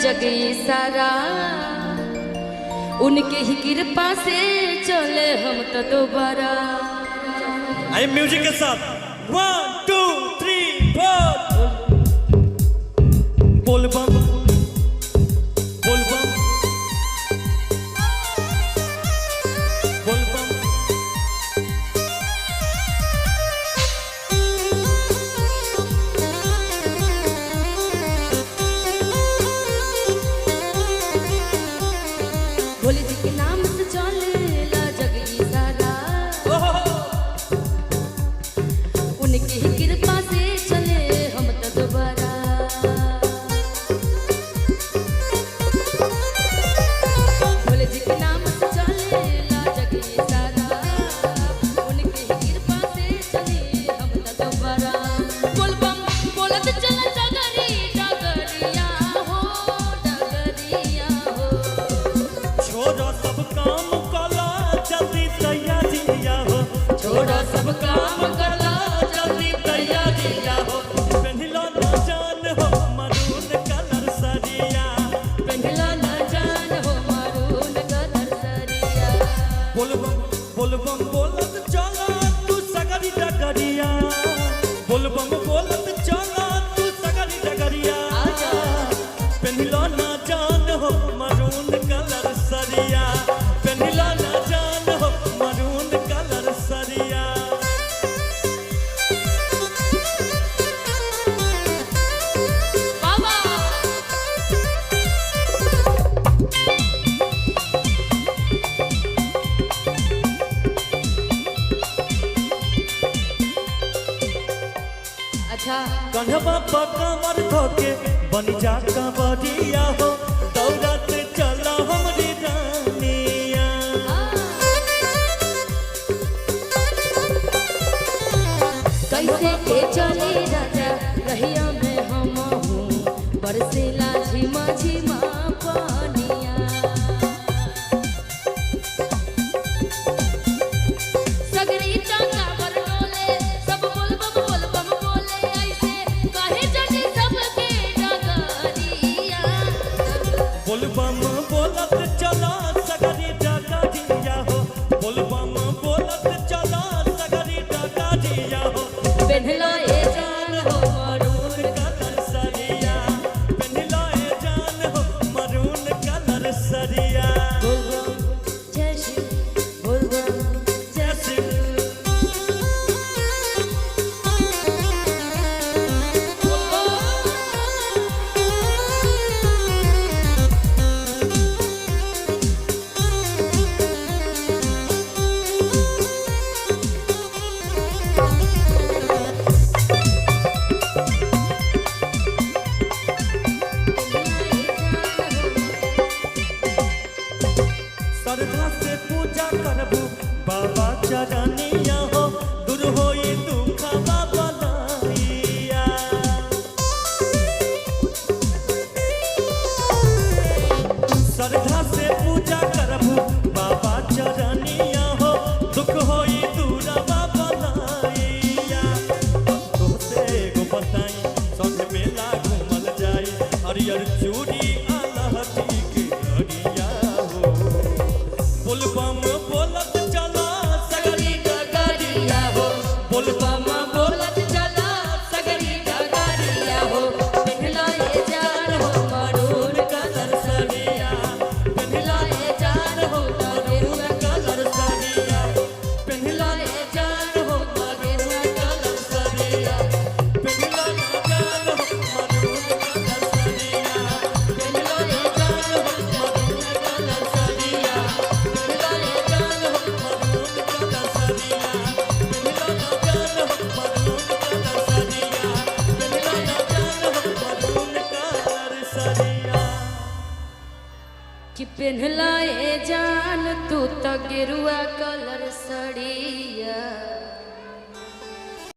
जग सारा उनके ही कृपा से चले हम तो दोबारा। आई म्यूजिक के साथ 1 2 3 4 बोल बम बोल बम बोल बम। भोले जी के नाम से चलेला जग सारा उनके ही कृपा से चले हम तो दोबारा। भोले जी के नाम से चलेला जग सारा उनके ही कृपा से चले हम तो दोबारा। बोल बम बोलत चला डगरी डगरिया हो डगरिया हो। छोड़ो सब काम कला जल्दी तैयारिया हो। छोड़ो सब काम करला जल्दी तैयारिया हो। पहनलो ना जान हो मरून कलर सरिया। पहनला ना जान हो मरून कलर सरिया। बोल बम बोलत चला तू सगरी डगरिया। बोल बम बोलत चला तू सगरी डगरिया। पहनलो ना जान हो मरून कलर सरिया। पहनलो ना जान हो मरून कलर सरिया। बाबा अच्छा कन्हवा पकावर धोके बन जा कंवरिया हो। दौड़त चला हमरी रानिया। कैसे के चले राजा रहिया में हम हूँ बरसेला झिमा झिमा पानिया। सगरी टाका पर डोले सब बोल बम बोले ऐसे काहे जड़ी सबके डगरिया। बोल बम बोलत चला सगरी डगरिया हो। बोल बम बोलत चला सगरी डगरिया हो। पहनला ए जान हो मरून कलर सरिया। पहनलो ए जान हो मरून कलर सरिया। बोल बम जय श्री बोल बम जैसे श्रद्धा से पूजा करबू बाबा चरनिया हो। दूर होई दुखवा बलैया। श्रद्धा से पूजा करबू बाबा चरनिया हो। दुख होई दूरवा बलैया। तोहसे एगो बताई संग मेला घूमल जाई। हरियर चूड़ी आ लहठी के घड़िया हो। बोल बम बोलत चला सगरी डगरिया हो। बोल बम बोलत चला सगरी डगरिया हो। पहनला ए जान हो मरून कलर सरिया। पहनला ए जान हो मरून कलर सरिया। पहनला ए जान हो मरून कलर सरिया। पहनलो ना जान हो मरून कलर सरिया। पहनला ए जान हो मरून कलर सरिया। पहनला ए जान हो मरून कलर सरिया। पहनलो ना जान हो मरून कलर सरिया। पहनलो ना जान हो मरून कलर सरिया। कि पहनला ए जान तू तो गेरुआ कलर सड़िया।